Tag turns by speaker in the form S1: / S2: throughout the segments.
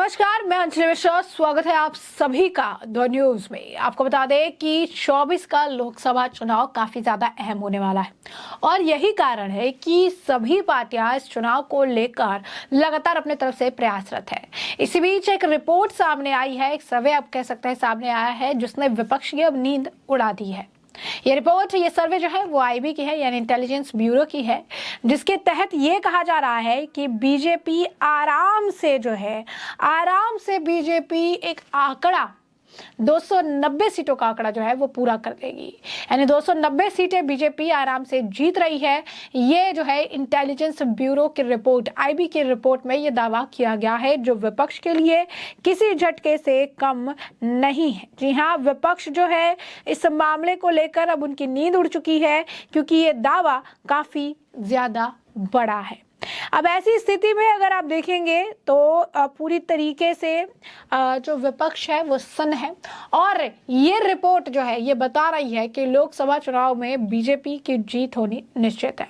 S1: नमस्कार, मैं अंजलि मिश्रा। स्वागत है आप सभी का द न्यूज में। आपको बता दें कि 24 का लोकसभा चुनाव काफी ज्यादा अहम होने वाला है और यही कारण है कि सभी पार्टियां इस चुनाव को लेकर लगातार अपने तरफ से प्रयासरत है। इसी बीच एक रिपोर्ट सामने आई है, एक सर्वे आप कह सकते हैं सामने आया है, जिसने विपक्ष की अब नींद उड़ा दी है। ये सर्वे जो है वो आईबी की है, यानी इंटेलिजेंस ब्यूरो की है, जिसके तहत ये कहा जा रहा है कि बीजेपी आराम से बीजेपी एक आंकड़ा 290 सीटों का आंकड़ा जो है वो पूरा कर देगी। यानी 290 सीटें बीजेपी आराम से जीत रही है। ये जो है इंटेलिजेंस ब्यूरो की रिपोर्ट, आईबी की रिपोर्ट में ये दावा किया गया है, जो विपक्ष के लिए किसी झटके से कम नहीं है। जी हाँ, विपक्ष जो है इस मामले को लेकर अब उनकी नींद उड़ चुकी है, क्योंकि ये दावा काफी ज्यादा बड़ा है। अब ऐसी स्थिति में अगर आप देखेंगे तो पूरी तरीके से जो विपक्ष है वो सन्न है और ये रिपोर्ट जो है ये बता रही है कि लोकसभा चुनाव में बीजेपी की जीत होनी निश्चित है।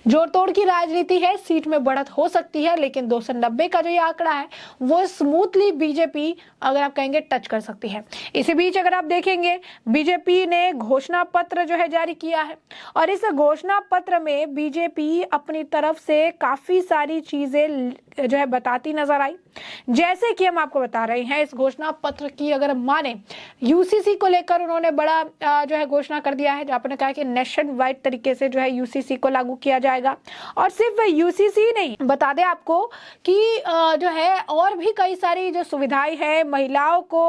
S1: जोड़ तोड़ की राजनीति है, सीट में बढ़त हो सकती है, लेकिन 290 का जो ये आंकड़ा है वो स्मूथली बीजेपी अगर आप कहेंगे टच कर सकती है। इसी बीच अगर आप देखेंगे बीजेपी ने घोषणा पत्र जो है जारी किया है और इस घोषणा पत्र में बीजेपी अपनी तरफ से काफी सारी चीजें जो है बताती नजर आई। जैसे कि हम आपको बता रहे हैं, इस घोषणा पत्र की अगर माने, यूसीसी को लेकर उन्होंने बड़ा जो है घोषणा कर दिया है, जहां पर कहा कि नेशन वाइड तरीके से जो है यूसीसी को लागू किया जाएगा। और सिर्फ यूसीसी नहीं, बता दें आपको कि जो है और भी कई सारी जो सुविधाएं है महिलाओं को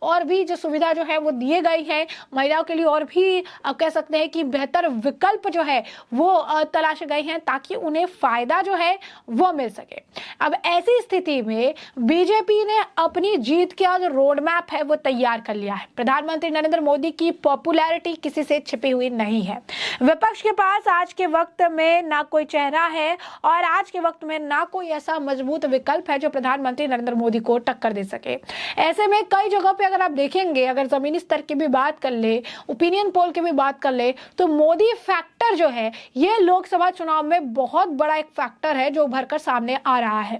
S1: और भी जो सुविधा जो है वो दिए गई है महिलाओं के लिए, और भी आप कह सकते हैं कि बेहतर विकल्प जो है वो तलाशे गए हैं ताकि उन्हें फायदा जो है वो मिल सके। अब ऐसी स्थिति में बीजेपी ने अपनी जीत का जो रोड मैप है वो तैयार कर लिया है। प्रधानमंत्री नरेंद्र मोदी की पॉपुलैरिटी किसी से छिपी हुई नहीं है। विपक्ष के पास आज के वक्त में ना कोई चेहरा है और आज के वक्त में ना कोई ऐसा मजबूत विकल्प है जो प्रधानमंत्री नरेंद्र मोदी को टक्कर दे सके। ऐसे में कई जगहों पे अगर आप देखेंगे, अगर जमीनी स्तर की भी बात कर ले, ओपिनियन पोल की भी बात कर ले, तो मोदी फैक्टर जो है ये लोकसभा चुनाव में बहुत बड़ा एक फैक्टर है जो उभर कर सामने आ रहा है।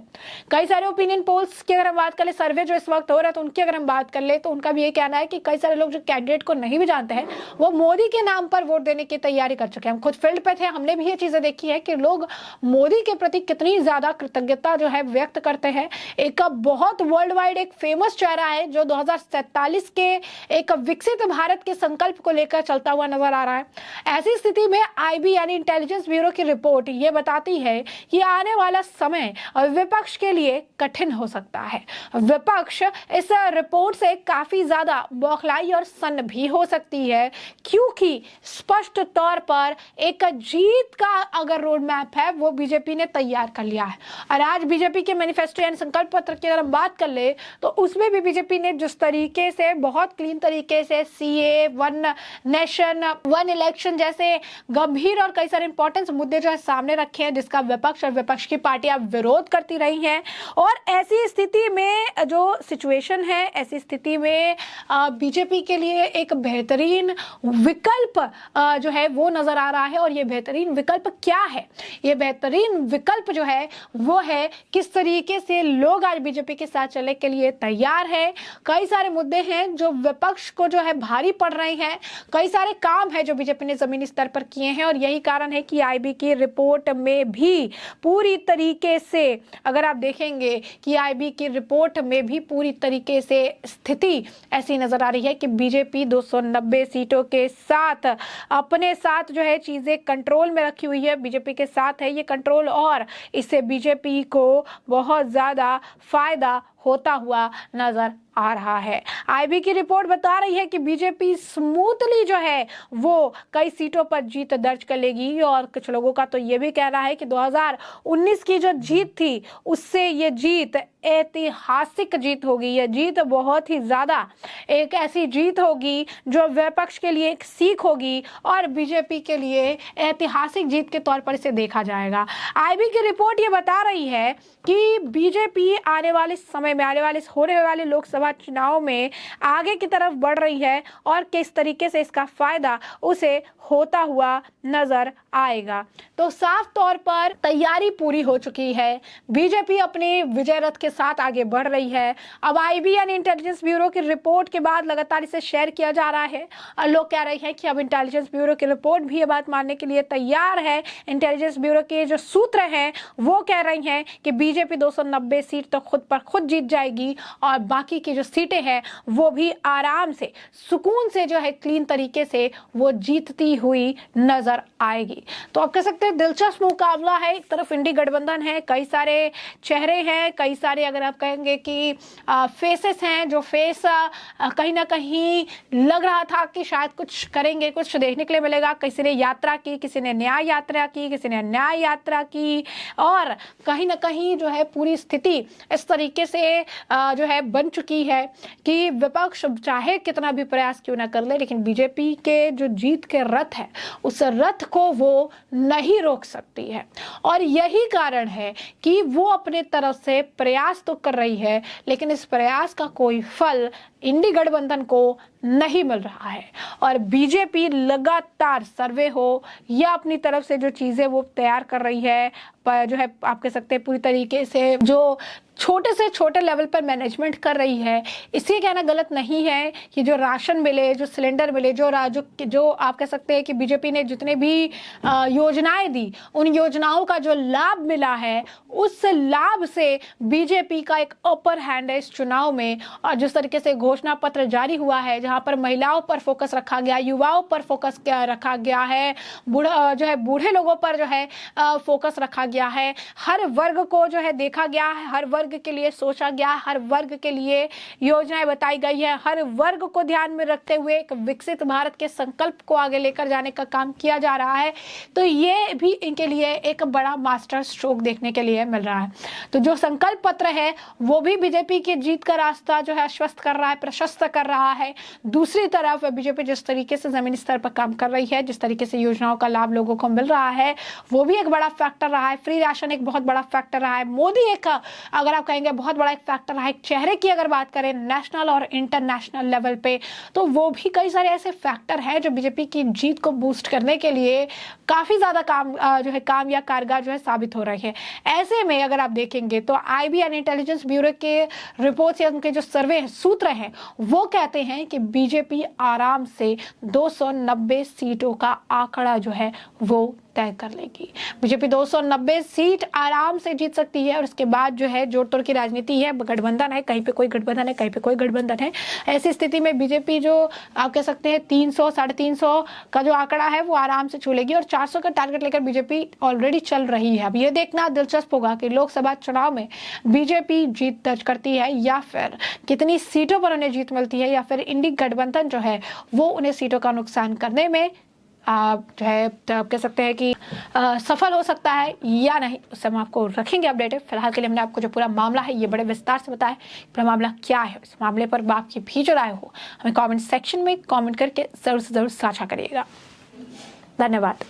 S1: कई सारे ओपिनियन पोल्स की अगर हम बात कर ले, सर्वे जो इस वक्त हो रहा है तो उनकी अगर हम बात कर ले, तो उनका भी ये कहना है कि कई सारे लोग जो कैंडिडेट को नहीं भी जानते हैं वो मोदी के नाम पर वोट देने की तैयारी कर चुके हैं। हम खुद फील्ड पे थे, हमने भी ये चीजें देखी है कि लोग मोदी के प्रति कितनी ज्यादा कृतज्ञता जो है व्यक्त करते हैं। एक बहुत वर्ल्ड वाइड एक फेमस चेहरा है जो 2047 के एक विकसित भारत के संकल्प को लेकर चलता हुआ नजर आ रहा है। ऐसी स्थिति में आईबी यानी इंटेलिजेंस ब्यूरो की रिपोर्ट ये बताती है कि आने वाला समय विपक्ष के लिए कठिन हो सकता है। विपक्ष इस रिपोर्ट से काफी ज्यादा बौखलाई और सन्न भी हो सकती है, क्योंकि स्पष्ट तौर पर एक जीत का अगर रोड मैप है वो बीजेपी ने तैयार कर लिया है। और आज बीजेपी के मैनिफेस्टो यानी संकल्प पत्र की अगर हम बात कर ले तो उसमें भी बीजेपी ने जिस तरीके से बहुत क्लीन तरीके से CA, one nation one election जैसे गंभीर और कई सारे इंपॉर्टेंट मुद्दे जो है सामने रखे हैं, जिसका विपक्ष और विपक्ष की पार्टियां विरोध करती रही हैं। और ऐसी स्थिति में जो सिचुएशन है, ऐसी स्थिति में बीजेपी के लिए एक बेहतरीन विकल्प जो है वो नजर आ रहा है। और ये बेहतरीन विकल्प क्या है? ये बेहतरीन विकल्प जो है वो है किस तरीके से लोग आज बीजेपी के साथ चलने के लिए तैयार है। कई सारे मुद्दे हैं जो विपक्ष को जो है भारी पड़ रहे हैं, कई सारे काम है जो बीजेपी ने जमीनी स्तर पर किए हैं। और यही कारण है कि आईबी की रिपोर्ट में भी पूरी तरीके से अगर आप देखेंगे कि आईबी की रिपोर्ट में भी पूरी तरीके से स्थिति ऐसी नजर आ रही है कि बीजेपी 290 सीटों के साथ अपने साथ जो है चीजें कंट्रोल में रखी हुई है, बीजेपी के साथ है ये कंट्रोल, और इससे बीजेपी को बहुत ज्यादा फायदा होता हुआ नजर आ रहा है। आईबी की रिपोर्ट बता रही है कि बीजेपी स्मूथली जो है वो कई सीटों पर जीत दर्ज कर लेगी। और कुछ लोगों का तो ये भी कहना है कि 2019 की जो जीत थी उससे ये जीत ऐतिहासिक जीत होगी। यह जीत बहुत ही ज्यादा एक ऐसी जीत होगी जो विपक्ष के लिए एक सीख होगी और बीजेपी के लिए ऐतिहासिक जीत के तौर पर इसे देखा जाएगा। आईबी की रिपोर्ट ये बता रही है कि बीजेपी आने वाले समय में, आने वाले होने वाले लोकसभा चुनाव में आगे की तरफ बढ़ रही है और किस तरीके से इसका फायदा उसे होता हुआ नजर आएगा। तो साफ तौर पर तैयारी पूरी हो चुकी है, बीजेपी अपने विजय रथ के साथ आगे बढ़ रही है। अब आईबी यानी इंटेलिजेंस ब्यूरो की रिपोर्ट के बाद लगातार इसे शेयर किया जा रहा है और लोग कह रहे हैं कि अब इंटेलिजेंस ब्यूरो की रिपोर्ट भी ये बात मानने के लिए तैयार है। इंटेलिजेंस ब्यूरो के जो सूत्र हैं वो कह रही हैं कि बीजेपी 290 सीट तो खुद पर खुद जीत जाएगी और बाकी की जो सीटें हैं वो भी आराम से, सुकून से जो है क्लीन तरीके से वो जीतती हुई नजर आएगी। तो आप कह सकते हैं दिलचस्प मुकाबला है। एक तरफ इंडी गठबंधन है, कई सारे चेहरे हैं, कई सारे अगर आप कहेंगे कि फेसेस हैं, जो फेस कहीं ना कहीं लग रहा था कि शायद कुछ करेंगे, कुछ देखने के लिए मिलेगा। किसी ने यात्रा की, किसी ने न्याय यात्रा की, किसी ने अन्याय यात्रा की और कहीं ना कहीं जो है पूरी स्थिति इस तरीके से जो है बन चुकी है कि विपक्ष चाहे कितना भी प्रयास क्यों ना कर ले, लेकिन बीजेपी के जो जीत के रथ है उस रथ को वो नहीं रोक सकती है। और यही कारण है कि वो अपने तरफ से प्रयास तो कर रही है, लेकिन इस प्रयास का कोई फल इंडी गठबंधन को नहीं मिल रहा है। और बीजेपी लगातार सर्वे हो या अपनी तरफ से जो चीजें वो तैयार कर रही है, जो है आप कह सकते हैं पूरी तरीके से जो छोटे से छोटे लेवल पर मैनेजमेंट कर रही है। इसलिए कहना गलत नहीं है कि जो राशन मिले, जो सिलेंडर मिले, जो आप कह सकते हैं कि बीजेपी ने जितने भी योजनाएं दी, उन योजनाओं का जो लाभ मिला है, उस लाभ से बीजेपी का एक अपर हैंड है इस चुनाव में। और जिस तरीके से घोषणा पत्र जारी हुआ है, जहां पर महिलाओं पर फोकस रखा गया, युवाओं पर फोकस रखा गया है, बूढ़े लोगों पर जो है फोकस रखा गया है, हर वर्ग को जो है देखा गया है, हर वर्ग के लिए सोचा गया, हर वर्ग के लिए योजनाएं बताई गई है, हर वर्ग को ध्यान में रखते हुए एक विकसित भारत के संकल्प को आगे लेकर जाने का काम किया जा रहा है। तो ये भी इनके लिए एक बड़ा मास्टर स्ट्रोक देखने के लिए मिल रहा है। तो जो संकल्प पत्र है वो भी बीजेपी की जीत का रास्ता जो है आश्वस्त कर रहा है, प्रशस्त कर रहा है। दूसरी तरफ बीजेपी जिस तरीके से जमीनी स्तर पर काम कर रही है, जिस तरीके से योजनाओं का लाभ लोगों को मिल रहा है, वो भी एक बड़ा फैक्टर रहा है। फ्री राशन एक बहुत बड़ा फैक्टर रहा है। मोदी एक, अगर आप कहेंगे, बहुत बड़ा एक फैक्टर रहा है। एक चेहरे की अगर बात करें नेशनल और इंटरनेशनल लेवल पे, तो वो भी कई सारे ऐसे फैक्टर हैं जो बीजेपी की जीत को बूस्ट करने के लिए काफी ज्यादा काम या कारगर जो है साबित हो रहे हैं। ऐसे में अगर आप देखेंगे तो आईबी यानी इंटेलिजेंस ब्यूरो के रिपोर्ट्स या उनके जो सर्वे सूत्र हैं वो कहते हैं कि बीजेपी आराम से 290 सीटों का आंकड़ा जो है वो तय कर लेगी। बीजेपी 290 सीट आराम से जीत सकती है और उसके बाद जो है जोड़ तोड़ की राजनीति है, गठबंधन है, कहीं पे कोई गठबंधन है, कहीं पे कोई गठबंधन है। ऐसी स्थिति में बीजेपी जो आप कह सकते हैं 300 350 का जो आंकड़ा है वो आराम से छू लेगी और 400 का टारगेट लेकर बीजेपी ऑलरेडी चल रही है। अब ये देखना दिलचस्प होगा कि लोकसभा चुनाव में बीजेपी जीत दर्ज करती है या फिर कितनी सीटों पर उन्हें जीत मिलती है, या फिर इंडी गठबंधन जो है वो उन्हें सीटों का नुकसान करने में जो है तो आप कह सकते हैं कि सफल हो सकता है या नहीं, उससे हम आपको रखेंगे अपडेटेड। फिलहाल के लिए हमने आपको जो पूरा मामला है ये बड़े विस्तार से बताया। पूरा मामला क्या है, इस मामले पर आपकी भी जो राय हो हमें कमेंट सेक्शन में कमेंट करके जरूर से जरूर साझा करिएगा। धन्यवाद।